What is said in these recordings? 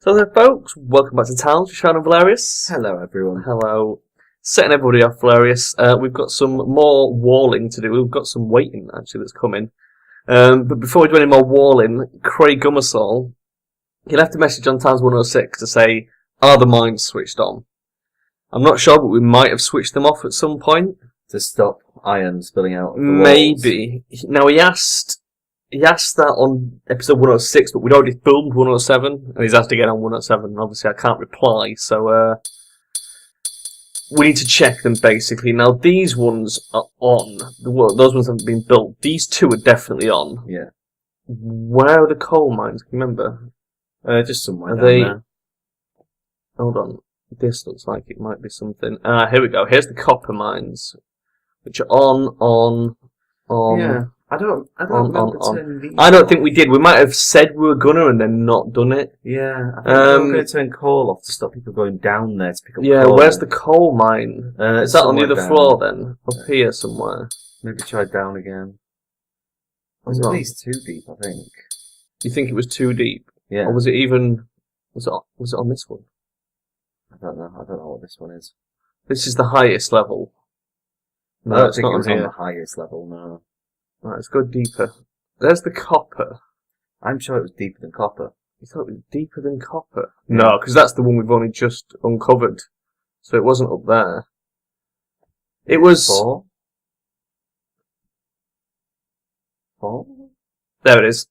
So there, folks, welcome back to town, Charon and Velerious. Hello, everyone. Hello. Setting everybody off, Velerious. We've got some more walling to do. We've got some waiting, actually, that's coming. But before we do any more walling, Craig Gummersall, he left a message on Towns 106 to say, are the mines switched on? I'm not sure, but we might have switched them off at some point. To stop iron spilling out of the Maybe. Now, he asked that on episode 106, but we'd already filmed 107, and he's asked again on 107, and obviously I can't reply, so we need to check them, basically. Now, these ones are on. Those ones haven't been built. These two are definitely on. Yeah. Where are the coal mines? Can you remember? Just somewhere Are down they... there. Hold on. This looks like it might be something. Here we go. Here's the copper mines, which are on. Yeah. I don't remember turning these I don't think we did. We might have said we were gonna and then not done it. Yeah, I think I'm going to turn coal off to stop people going down there to pick up coal. Where's the coal mine? Is that on the other floor then? Up here somewhere? Maybe try down again. Was at least too deep, I think. You think it was too deep? Yeah. Or was it even... Was it on this one? I don't know. I don't know what this one is. This is the highest level. No, I don't think it was on the highest level, no. Right, let's go deeper. There's the copper. I'm sure it was deeper than copper. You thought it was deeper than copper? No, because that's the one we've only just uncovered. So it wasn't up there. It was... Four? There it is.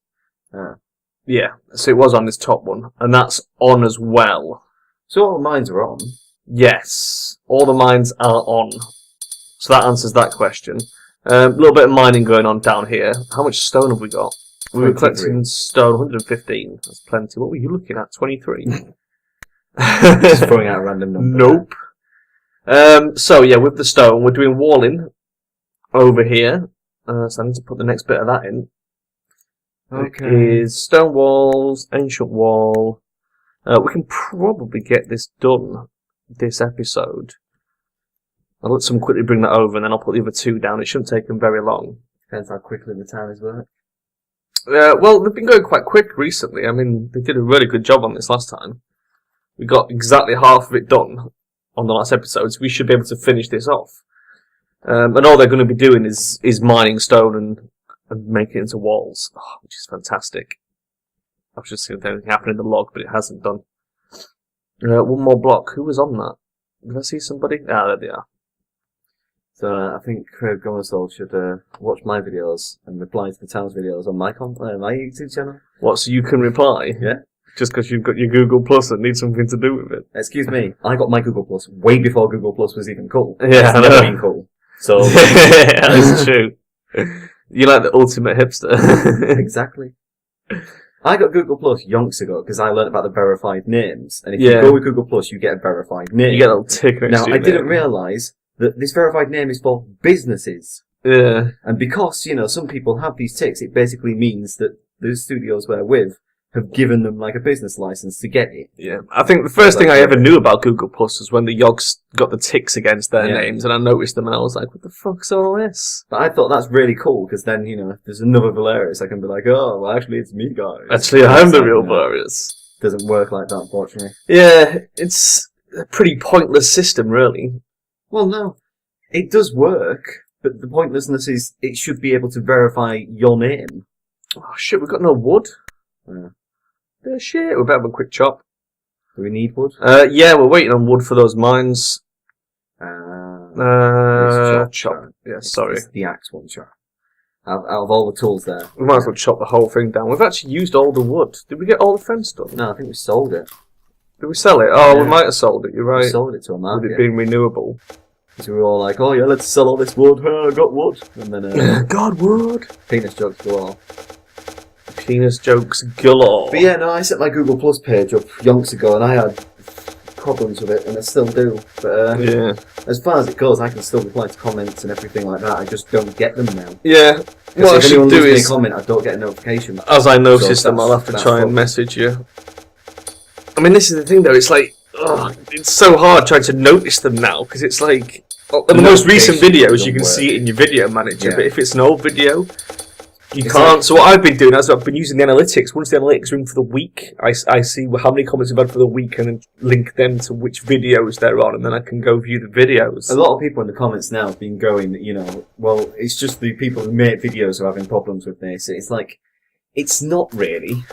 Yeah, so it was on this top one. And that's on as well. So all the mines are on? Yes. All the mines are on. So that answers that question. A little bit of mining going on down here. How much stone have we got? We were collecting stone, 115. That's plenty. What were you looking at? 23? Just throwing out a random number. Nope. So yeah, with the stone, we're doing walling over here. So I need to put the next bit of that in. Okay. It is stone walls, ancient wall. We can probably get this done this episode. I'll let someone quickly bring that over, and then I'll put the other two down. It shouldn't take them very long. Depends how quickly the town is work. Well, they've been going quite quick recently. I mean, they did a really good job on this last time. We got exactly half of it done on the last episode, so we should be able to finish this off. And all they're going to be doing is mining stone and making it into walls, which is fantastic. I was just seeing if anything happened in the log, but it hasn't done. One more block. Who was on that? Did I see somebody? There they are. So I think Craig Gummersall should watch my videos and reply to the town's videos on my YouTube channel. What, so you can reply? Yeah. Just because you've got your Google Plus and need something to do with it? Excuse me, I got my Google Plus way before Google Plus was even cool. Yeah, it's never been cool. So yeah, that's true. You like the ultimate hipster. Exactly. I got Google Plus yonks ago because I learned about the verified names. And if you go with Google Plus, you get a verified name. You get a little tick next to your Now, I didn't realise that this verified name is for businesses. Yeah. And because, some people have these ticks, it basically means that the studios we're with have given them like a business license to get it. Yeah. I think the first thing I ever knew about Google Plus was when the Yogs got the ticks against their names, and I noticed them and I was like, what the fuck's all this? But I thought that's really cool, because then, if there's another Velerious, I can be like, oh, well, actually it's me, guys. Actually, I'm the real Velerious. Doesn't work like that, unfortunately. Yeah, it's a pretty pointless system, really. Well, no. It does work, but the pointlessness is it should be able to verify your name. Oh shit, we've got no wood. Yeah, shit, we better have a quick chop. Do we need wood? Yeah, we're waiting on wood for those mines. Chop. Yeah, sorry. It's the axe one, chop. Out of all the tools there. We might as well chop the whole thing down. We've actually used all the wood. Did we get all the fence done? No, I think we sold it. Did we sell it? Oh, we might have sold it, you're right. We sold it to a market. With it being renewable. Because we were all like, oh yeah, let's sell all this wood. I got wood. And then, God, wood! Penis jokes galore. Penis jokes galore. But yeah, no, I set my Google Plus page up yonks ago and I had problems with it, and I still do. But as far as it goes, I can still reply to comments and everything like that. I just don't get them now. Yeah. What if anyone leaves me a comment, I don't get a notification. As I notice them, I'll have to try and message you. I mean, this is the thing though, it's like, it's so hard trying to notice them now, because it's like, in the most recent videos you can see it in your video manager, but if it's an old video, You can't. So what I've been doing is I've been using the analytics. Once the analytics are in for the week, I see how many comments we've had for the week and then link them to which videos they're on, and then I can go view the videos. A lot of people in the comments now have been going, well, it's just the people who make videos who are having problems with this. It's like, it's not really.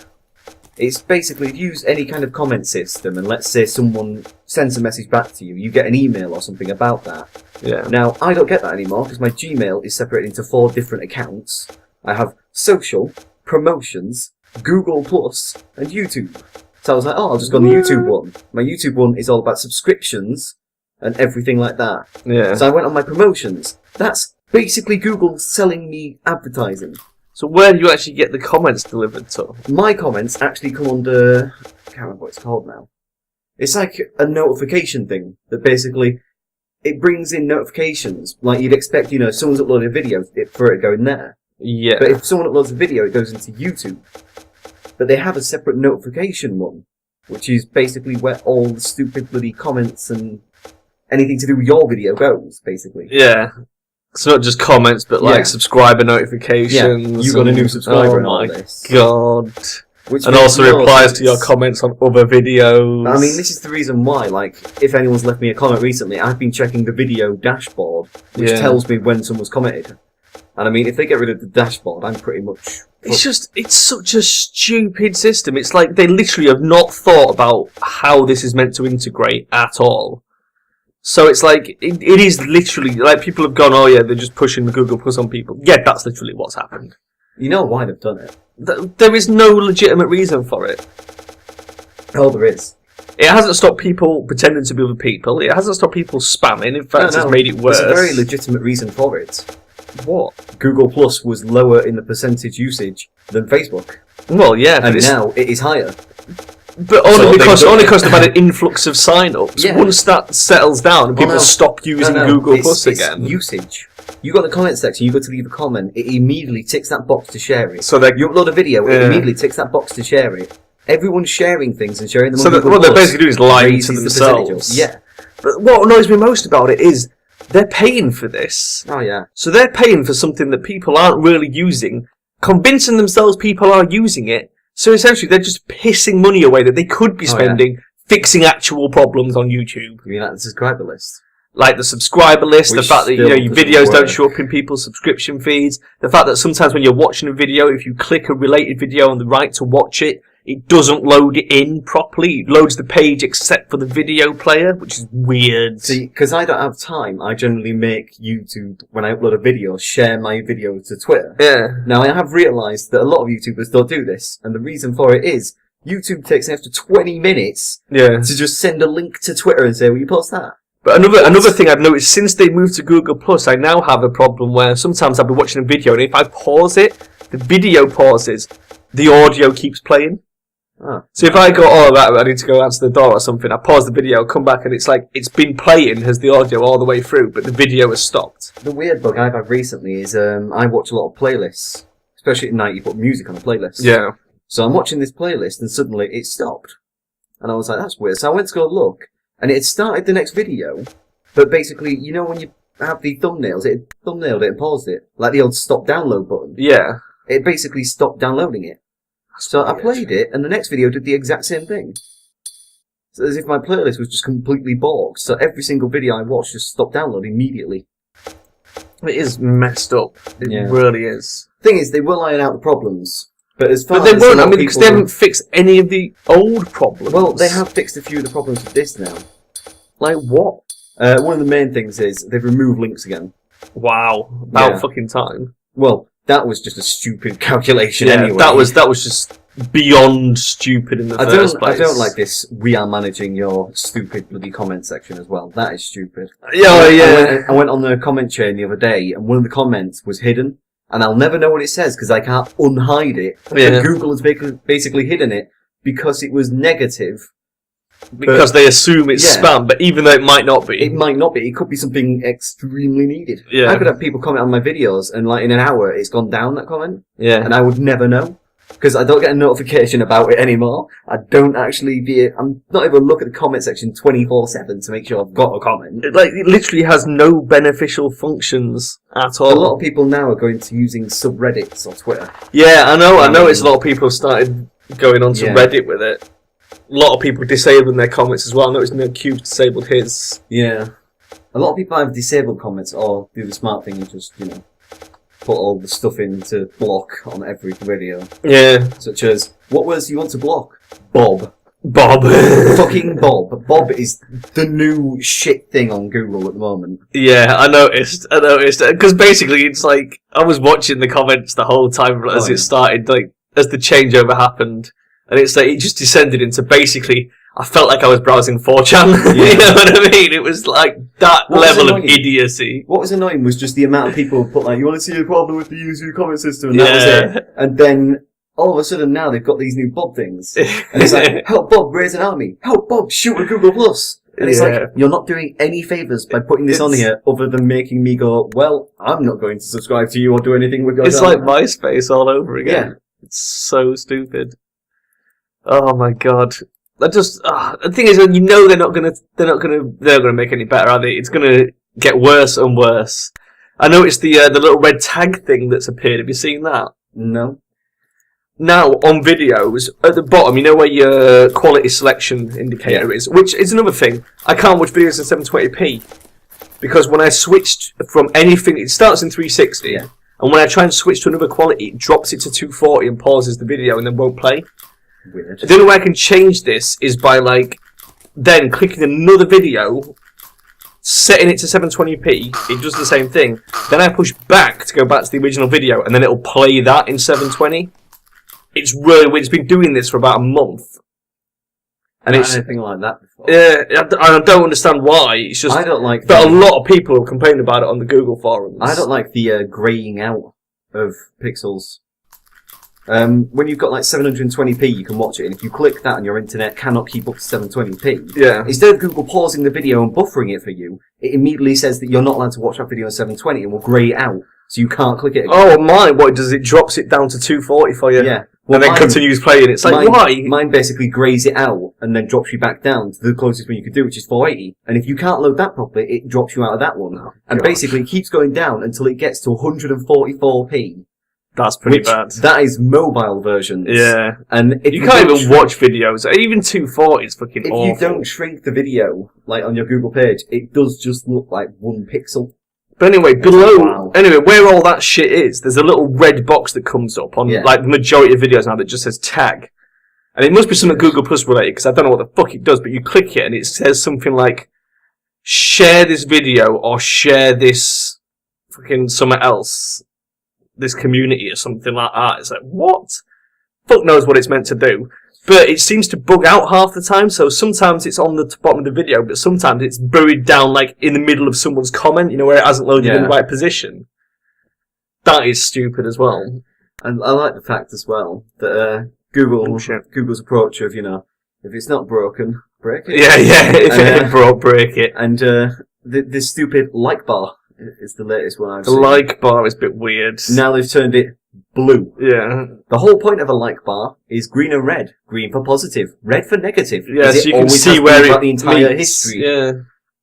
It's basically, if you use any kind of comment system, and let's say someone sends a message back to you, you get an email or something about that. Yeah. Now, I don't get that anymore, because my Gmail is separated into 4 different accounts. I have social, promotions, Google+, and YouTube. So I was like, I'll just go on the YouTube one. My YouTube one is all about subscriptions and everything like that. Yeah. So I went on my promotions. That's basically Google selling me advertising. So where do you actually get the comments delivered to? My comments actually come under... I can't remember what it's called now. It's like a notification thing that basically... It brings in notifications. Like you'd expect, someone's uploaded a video for it to go in there. Yeah. But if someone uploads a video, it goes into YouTube. But they have a separate notification one, which is basically where all the stupid bloody comments and anything to do with your video goes, basically. Yeah. It's not just comments, but like subscriber notifications. Yeah, you got a new subscriber and all this. God. Which and also replies to your comments on other videos. I mean, this is the reason why, like, if anyone's left me a comment recently, I've been checking the video dashboard, which tells me when someone's commented. And I mean, if they get rid of the dashboard, I'm pretty much... It's such a stupid system. It's like they literally have not thought about how this is meant to integrate at all. So it's like, it is literally, like, people have gone, oh yeah, they're just pushing the Google Plus on people. Yeah, that's literally what's happened. You know why they've done it? There is no legitimate reason for it. Oh, there is. It hasn't stopped people pretending to be other people. It hasn't stopped people spamming. In fact, it's made it worse. There's a very legitimate reason for it. What? Google Plus was lower in the percentage usage than Facebook. Well, yeah. And now it is higher. But only because they've had an influx of sign-ups. Yeah. Once that settles down and people stop using Google Plus again. Usage. You got the comment section, you go to leave a comment, it immediately ticks that box to share it. So you upload a video, it immediately ticks that box to share it. Everyone's sharing things and sharing them on Google Plus. So what they're basically doing is lying to themselves. Yeah. But what annoys me most about it is they're paying for this. Oh, yeah. So they're paying for something that people aren't really using, convincing themselves people are using it. So essentially they're just pissing money away that they could be spending fixing actual problems on YouTube. You mean like the subscriber list? Like the subscriber list, the fact that your videos don't show up in people's subscription feeds, the fact that sometimes when you're watching a video, if you click a related video on the right to watch it, it doesn't load it in properly. It loads the page except for the video player, which is weird. See, because I don't have time, I generally make YouTube, when I upload a video, share my video to Twitter. Yeah. Now, I have realised that a lot of YouTubers don't do this, and the reason for it is, YouTube takes an extra 20 minutes to just send a link to Twitter and say, will you post that? But another thing I've noticed, since they moved to Google Plus, I now have a problem where sometimes I'll be watching a video, and if I pause it, the video pauses, the audio keeps playing. Oh. So if I go, I need to go answer the door or something, I pause the video, come back, and it's like, it's been playing as the audio all the way through, but the video has stopped. The weird bug I've had recently is, I watch a lot of playlists. Especially at night, you put music on a playlist. Yeah. So I'm watching this playlist, and suddenly it stopped. And I was like, that's weird. So I went to go look, and it had started the next video, but basically, when you have the thumbnails, it thumbnailed it and paused it. Like the old stop download button. Yeah. It basically stopped downloading it. So I played it, and the next video did the exact same thing. So as if my playlist was just completely bogged. So every single video I watched just stopped downloading immediately. It is messed up. It really is. Thing is, they will iron out the problems. But as far they as won't, because they haven't fixed any of the old problems. Well, they have fixed a few of the problems with this now. Like what? One of the main things is they've removed links again. Wow. About fucking time. Well, that was just a stupid calculation anyway. That was just beyond stupid in the first place. I don't like this, we are managing your stupid bloody comment section as well. That is stupid. Yeah. I went on the comment chain the other day, and one of the comments was hidden. And I'll never know what it says, because I can't unhide it. Yeah. Google has basically hidden it, because it was negative. Because they assume it's spam, but even though it might not be. It might not be. It could be something extremely needed. Yeah. I could have people comment on my videos, and like in an hour, it's gone down, that comment. Yeah. And I would never know. because I don't get a notification about it anymore. I don't actually I'm not even look at the comment section 24/7 to make sure I've got a comment. It literally has no beneficial functions at all. A lot of people now are going to using subreddits or Twitter. Yeah, I know. It's a lot of people have started going on to Reddit with it. A lot of people disabling their comments as well. I noticed Cube's disabled his. Yeah. A lot of people have disabled comments or do the smart thing and just, put all the stuff in to block on every video. Yeah. Such as, what words do you want to block? Bob. Fucking Bob. Bob is the new shit thing on Google at the moment. Yeah, I noticed. Because basically it's like, I was watching the comments the whole time as it started, like, as the changeover happened. And it's like, it just descended into basically, I felt like I was browsing 4chan. Yeah. You know what I mean? It was like that level of idiocy. What was annoying was just the amount of people who put like, you want to see a problem with the user comment system? And that was it. And then, all of a sudden now they've got these new Bob things. And it's like, help Bob raise an army. Help Bob shoot a Google+. And it's like, you're not doing any favours by putting this on here other than making me go, well, I'm not going to subscribe to you or do anything with your It's like MySpace all over again. Yeah. It's so stupid. Oh my god. The thing is, they're not gonna make any better, are they? It's gonna get worse and worse. I noticed the little red tag thing that's appeared. Have you seen that? No. Now, on videos, at the bottom, you know where your quality selection indicator is, which is another thing. I can't watch videos in 720p, because when I switched from anything, it starts in 360, and when I try and switch to another quality, it drops it to 240 and pauses the video and then won't play. Weird. The only way I can change this is by, then clicking another video, setting it to 720p, it does the same thing. Then I push back to go back to the original video, and then it'll play that in 720. It's really weird. It's been doing this for about a month. And it's anything like that before. Yeah, I don't understand why. It's just, I don't like. But a lot of people have complained about it on the Google forums. I don't like the greying out of pixels. When you've got 720p, you can watch it, and if you click that and your internet cannot keep up to 720p, instead of Google pausing the video and buffering it for you, it immediately says that you're not allowed to watch that video in 720 and will grey it out, so you can't click it again. Oh, mine, what does it drops it down to 240 for you? Yeah. Well, and then continues playing. It's like, why? Mine basically greys it out and then drops you back down to the closest one you could do, which is 480. And if you can't load that properly, it drops you out of that one. Oh, and basically it keeps going down until it gets to 144p. That's pretty bad. That is mobile versions. Yeah. And if you can't even watch videos. Even 240 is fucking awful. If you don't shrink the video, on your Google page, it does just look like 1 pixel. But anyway, anyway, where all that shit is, there's a little red box that comes up on, the majority of videos now that just says tag. And it must be something Google Plus related, because I don't know what the fuck it does, but you click it and it says something like, share this video or share this fucking something else. This community or something like that. It's like, what? Fuck knows what it's meant to do. But it seems to bug out half the time, so sometimes it's on the bottom of the video, but sometimes it's buried down, in the middle of someone's comment, where it hasn't loaded in the right position. That is stupid as well. And I like the fact as well that Google's approach of, if it's not broken, break it. Yeah, if it ain't broke, break it. And the stupid like bar is the latest one I've seen. The like bar is a bit weird. Now they've turned it blue. Yeah. The whole point of a like bar is green and red. Green for positive, red for negative. Yeah, so you can see where it the entire history. Yeah.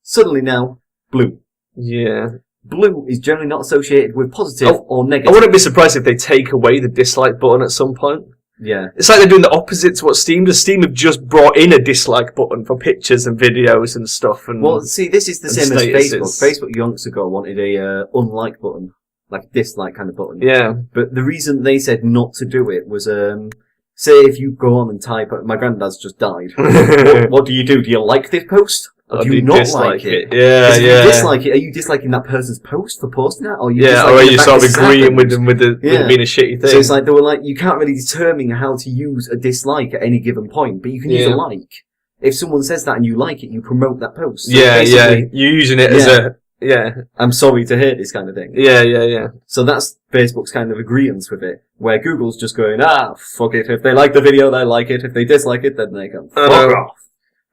Suddenly now, blue. Yeah. Blue is generally not associated with positive or negative. I wouldn't be surprised if they take away the dislike button at some point. Yeah. It's like they're doing the opposite to what Steam does. Steam have just brought in a dislike button for pictures and videos and stuff. And well, see, this is the same as Facebook. Facebook yonks ago wanted a unlike button, like a dislike kind of button. Yeah. But the reason they said not to do it was, say if you go on and type, my granddad's just died. What do? Do you like this post? Or do you not like it? Yeah, if you dislike it, are you disliking that person's post for posting that? Or are you sort of agreeing with them with it being a shitty thing? So it's like, they were like, you can't really determine how to use a dislike at any given point, but you can use a like. If someone says that and you like it, you promote that post. So you're using it as a, I'm sorry to hear this kind of thing. Yeah. So that's Facebook's kind of agreeance with it, where Google's just going, fuck it. If they like the video, they like it. If they dislike it, then they can fuck off.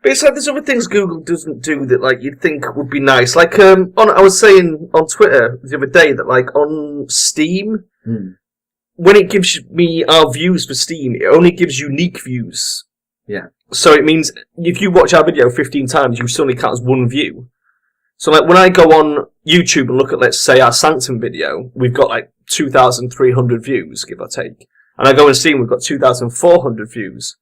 But it's like there's other things Google doesn't do that you'd think would be nice. I was saying on Twitter the other day that on Steam, when it gives me our views for Steam, it only gives unique views. Yeah. So it means if you watch our video 15 times, you suddenly count as one view. So like when I go on YouTube and look at, let's say, our Sanctum video, we've got like 2,300 views, give or take. And I go on Steam, we've got 2,400 views.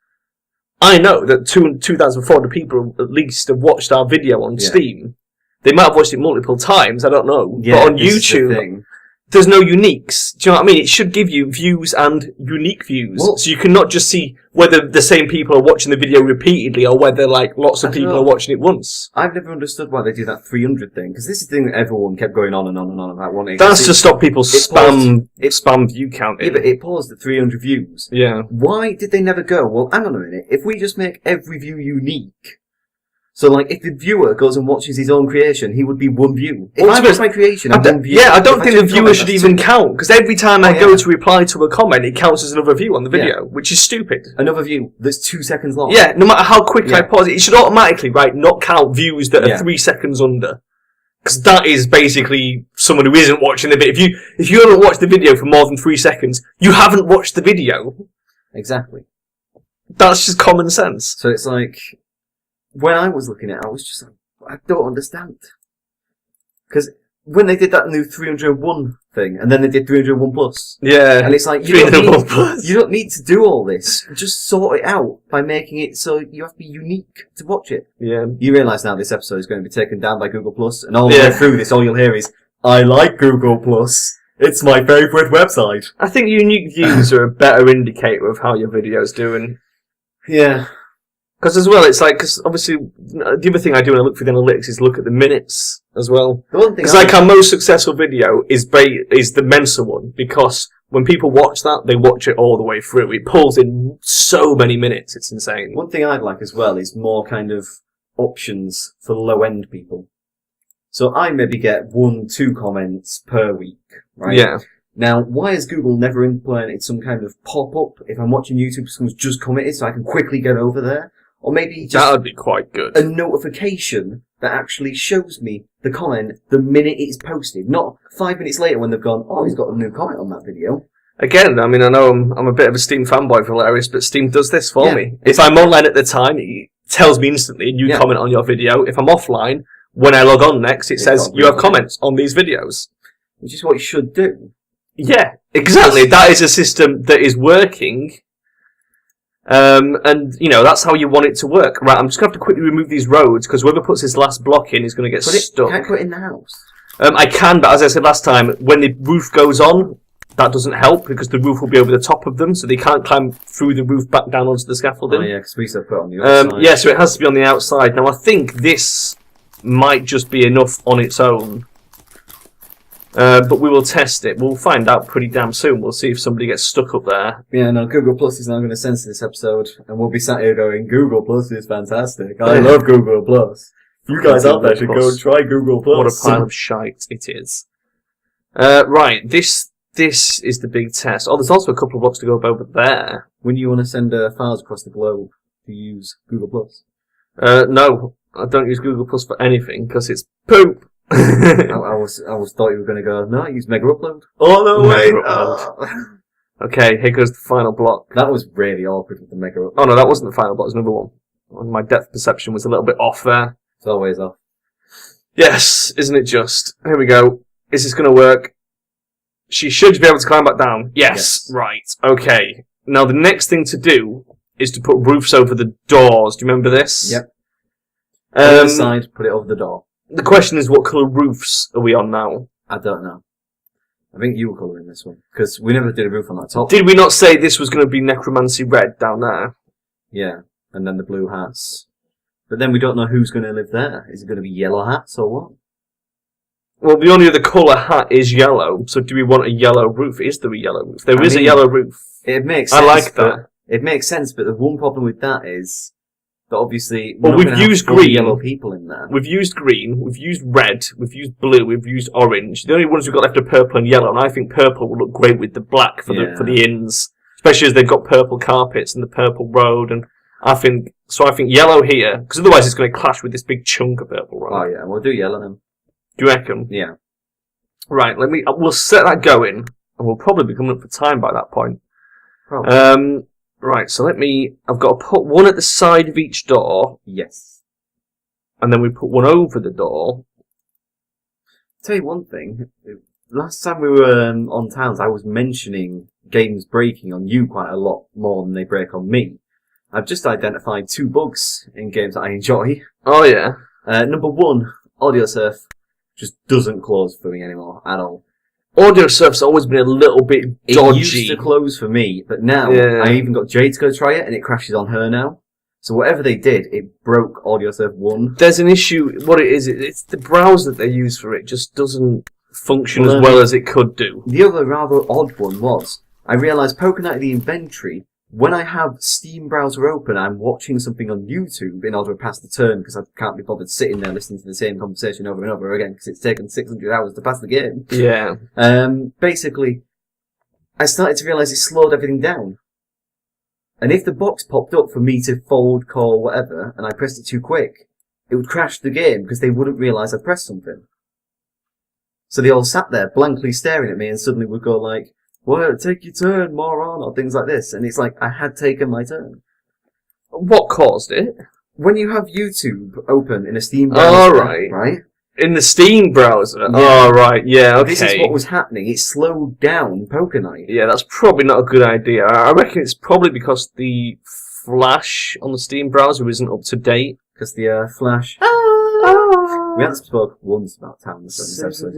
I know that 2,400 people at least have watched our video on Steam. They might have watched it multiple times, I don't know. Yeah, but on YouTube, there's no uniques. Do you know what I mean? It should give you views and unique views. Well, so you can not just see whether the same people are watching the video repeatedly or whether like lots of people are watching it once. I've never understood why they do that 300 thing, because this is the thing that everyone kept going on and on and on about wanting. That's to stop people spam view counting. Yeah, but it paused at 300 views. Yeah. Why did they never go, well, hang on a minute, if we just make every view unique... So, like, if the viewer goes and watches his own creation, he would be one view. If I watch my creation, I'm one view. Yeah, I don't think the viewer should even count, because every time I go to reply to a comment, it counts as another view on the video, which is stupid. Another view that's 2 seconds long. Yeah, no matter how quick I pause it, it should automatically, not count views that are 3 seconds under. Because that is basically someone who isn't watching the video. If you haven't watched the video for more than 3 seconds, you haven't watched the video. Exactly. That's just common sense. So it's like... When I was looking at it, I was just like, I don't understand. Because when they did that new 301 thing, and then they did 301 plus. Yeah. And it's like, you don't need to do all this. Just sort it out by making it so you have to be unique to watch it. Yeah. You realise now this episode is going to be taken down by Google Plus, and all the way through this, all you'll hear is, I like Google Plus. It's my favourite website. I think unique views are a better indicator of how your video's doing. Yeah. Because as well, it's like, because obviously, the other thing I do when I look for the analytics is look at the minutes as well. Because like our most successful video is the Mensa one, because when people watch that, they watch it all the way through. It pulls in so many minutes, it's insane. One thing I'd like as well is more kind of options for low-end people. So I maybe get 1-2 comments per week, right? Yeah. Now, why has Google never implemented some kind of pop-up if I'm watching YouTube, someone's just commented, so I can quickly get over there? Or maybe just that would be quite good. A notification that actually shows me the comment the minute it's posted, not 5 minutes later when they've gone, oh, he's got a new comment on that video. Again, I mean, I know I'm a bit of a Steam fanboy for Velerious, but Steam does this for me. If I'm online at the time, it tells me instantly, you comment on your video. If I'm offline, when I log on next, it says, you have comments on these videos. Which is what you should do. Yeah, exactly. That is a system that is working. And, you know, that's how you want it to work. Right, I'm just going to have to quickly remove these roads, because whoever puts this last block in is going to get stuck. Can't put it in the house. I can, but as I said last time, when the roof goes on, that doesn't help, because the roof will be over the top of them, so they can't climb through the roof back down onto the scaffolding. Oh yeah, because we said put it on the outside. Yeah, so it has to be on the outside. Now, I think this might just be enough on its own. But we will test it. We'll find out pretty damn soon. We'll see if somebody gets stuck up there. Yeah, no, Google Plus is now going to censor this episode, and we'll be sat here going, Google Plus is fantastic. I love Google Plus. You guys out there should go and try Google Plus. What a pile of shite it is. Right, this is the big test. Oh, there's also a couple of blocks to go over there. When you want to send files across the globe, do you use Google Plus? No, I don't use Google Plus for anything, because it's poop. I thought you were going to go, no, I use Mega Upload. Oh, no, wait. Okay, here goes the final block. That was really awkward with the Mega Upload. Oh, no, that wasn't the final block. It was another one. My depth perception was a little bit off there. It's always off. Yes, isn't it just? Here we go. Is this going to work? She should be able to climb back down. Yes. Right. Okay. Now, the next thing to do is to put roofs over the doors. Do you remember this? Yep. On the side, put it over the door. The question is, what colour roofs are we on now? I don't know. I think you were colouring this one, because we never did a roof on that top. Did we not say this was going to be necromancy red down there? Yeah, and then the blue hats. But then we don't know who's going to live there. Is it going to be yellow hats or what? Well, the only other colour hat is yellow, so do we want a yellow roof? Is there a yellow roof? There is a yellow roof. It makes sense. I like that. It makes sense, but the one problem with that is that obviously we've used green. Yellow people in there. We've used green, we've used red, we've used blue, we've used orange. The only ones we've got left are purple and yellow, and I think purple will look great with the black for the inns, especially as they've got purple carpets and the purple road. And I think yellow here, because otherwise it's going to clash with this big chunk of purple road. Oh yeah, we'll do yellow then. Do you reckon? Yeah. Right, we'll set that going. and we'll probably be coming up for time by that point. Probably. Right, so I've got to put one at the side of each door, Yes. and then we put one over the door. Tell you one thing. Last time we were on Towns, I was mentioning games breaking on you quite a lot more than they break on me. I've just identified 2 bugs in games that I enjoy. Oh, yeah. Number 1, audio surf just doesn't close for me anymore at all. Audio surf's always been a little bit dodgy. It used to close for me, but now Yeah. I even got Jade to go try it, and it crashes on her now. So whatever they did, it broke Audio Surf 1. There's an issue. What it is, it's the browser that they use for it just doesn't function as well as it could do. The other rather odd one was, I realised poking out of the inventory, when I have Steam browser open, I'm watching something on YouTube in order to pass the turn, because I can't be bothered sitting there listening to the same conversation over and over again, because it's taken 600 hours to pass the game. Yeah. Basically, I started to realise it slowed everything down. And if the box popped up for me to forward, call, whatever, and I pressed it too quick, it would crash the game because they wouldn't realise I'd pressed something. So they all sat there blankly staring at me and suddenly would go like, well, take your turn, moron, or things like this. And it's like, I had taken my turn. What caused it? When you have YouTube open in a Steam browser, right? In the Steam browser? Yeah. Oh, right, yeah, okay. This is what was happening. It slowed down Poker Night. Yeah, that's probably not a good idea. I reckon it's probably because the Flash on the Steam browser isn't up to date. Because the Flash... We haven't spoken once about Towns in this episode.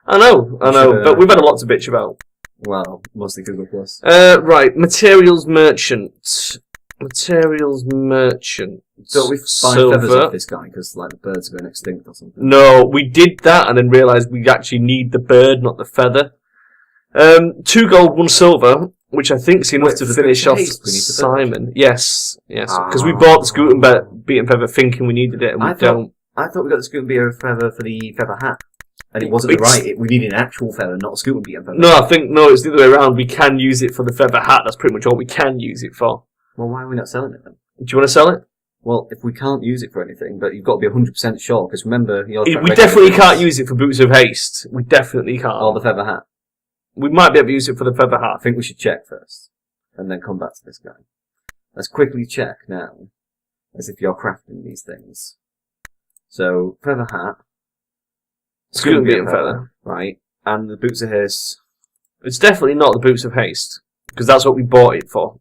I know, but we've had a lot to bitch about. Well, mostly Google+. Right, Materials Merchant. Materials Merchant. Don't we buy feathers off this guy because like the birds are going extinct or something? No, we did that and then realised we actually need the bird, not the feather. 2 gold, 1 silver, which I think is enough to finish off Simon. Yes, because we bought the Scoot and Beaten Feather thinking we needed it, and we don't. I thought we got the Scoot and Beaten Feather for the feather hat. And it wasn't we needed an actual feather, not a Scoot and Beaten Feather. No, it's the other way around. We can use it for the feather hat. That's pretty much all we can use it for. Well, why are we not selling it then? Do you want to sell it? Well, if we can't use it for anything, but you've got to be 100% sure, because remember... We definitely can't use it for Boots of Haste. We definitely can't. Or the feather hat. We might be able to use it for the feather hat. I think we should check first, and then come back to this guy. Let's quickly check now, as if you're crafting these things. So, feather hat. Scoot and Beaten Feather. Right. And the Boots of Haste. It's definitely not the Boots of Haste, because that's what we bought it for.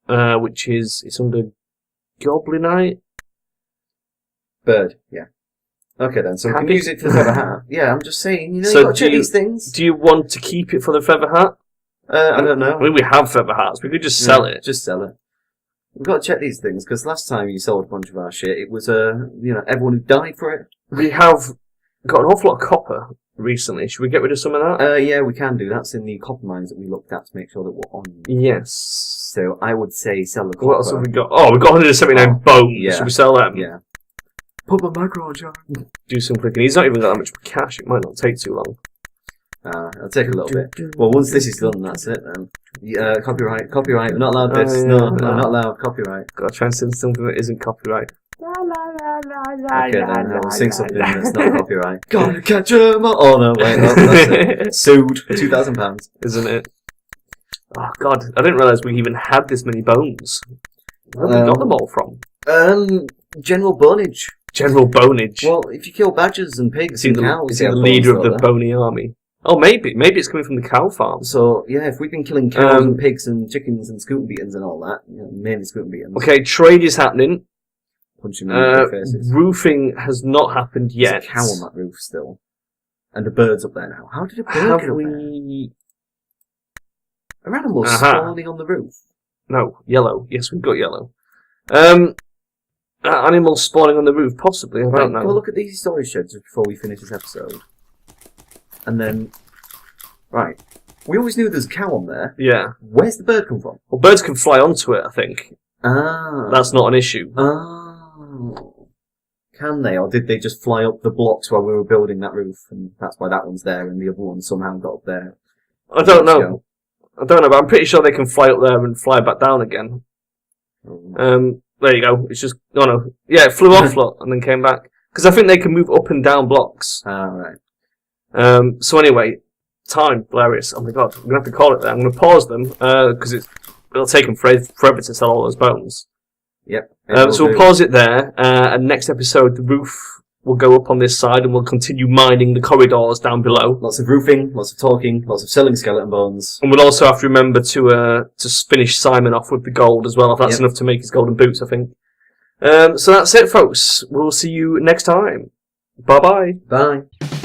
Which is, it's under Goblinite? Bird, yeah. Okay then, so we can use it for the feather hat. Yeah, I'm just saying, you know, So you've got to check these things. Do you want to keep it for the feather hat? I don't know. I mean, we have feather hats. We could just sell it. Just sell it. We've got to check these things, because last time you sold a bunch of our shit, it was, everyone who died for it. We have got an awful lot of copper recently. Should we get rid of some of that? Yeah, we can do. That's in the copper mines that we looked at to make sure that we're on. Yes. So I would say sell the copper. What else have we got? Oh, we've got 179 bones. Yeah. Should we sell them? Yeah. Put my micro on, John. Do some clicking. He's not even got that much cash. It might not take too long. It'll take a little bit. Well, once this is done, that's it then. Copyright. We're not allowed this. No, not allowed. Copyright. Gotta try and sing something that isn't copyright. Okay then, we'll sing something that's not copyright. Gotta catch 'em all. Oh no, wait, no, that's it. Sued. £2,000. Isn't it? Oh god, I didn't realise we even had this many bones. Where have we got them all from? General bonage. General bonage. Well, if you kill badgers and pigs and cows... Is he the leader of the bony army? Oh, maybe. Maybe it's coming from the cow farm. So, yeah, if we've been killing cows and pigs and chickens and scoot and beatings and all that, mainly scoot and beatings. Okay, trade is happening. Punching them in the faces. Roofing has not happened yet. There's a cow on that roof still. And a bird's up there now. How did a bird get up there? Are animals spawning on the roof? No, yellow. Yes, we've got yellow. Animals spawning on the roof, possibly. I don't know. Go look at these storage sheds before we finish this episode. And then... Right. We always knew there's a cow on there. Yeah. Where's the bird come from? Well, birds can fly onto it, I think. Ah. That's not an issue. Oh. Can they? Or did they just fly up the blocks while we were building that roof? And that's why that one's there and the other one somehow got up there. I don't know. But I'm pretty sure they can fly up there and fly back down again. There you go. It's just... Oh no. Yeah, it flew off and then came back. Because I think they can move up and down blocks. Ah, right. So anyway, time, Velerious. Oh my god, I'm going to have to call it there. I'm going to pause them, because it'll take them forever to sell all those bones. Yep. So we'll pause it there, and next episode, the roof will go up on this side, and we'll continue mining the corridors down below. Lots of roofing, lots of talking, lots of selling skeleton bones. And we'll also have to remember to finish Simon off with the gold as well, if that's enough to make his golden boots, I think. So that's it, folks. We'll see you next time. Bye-bye. Bye.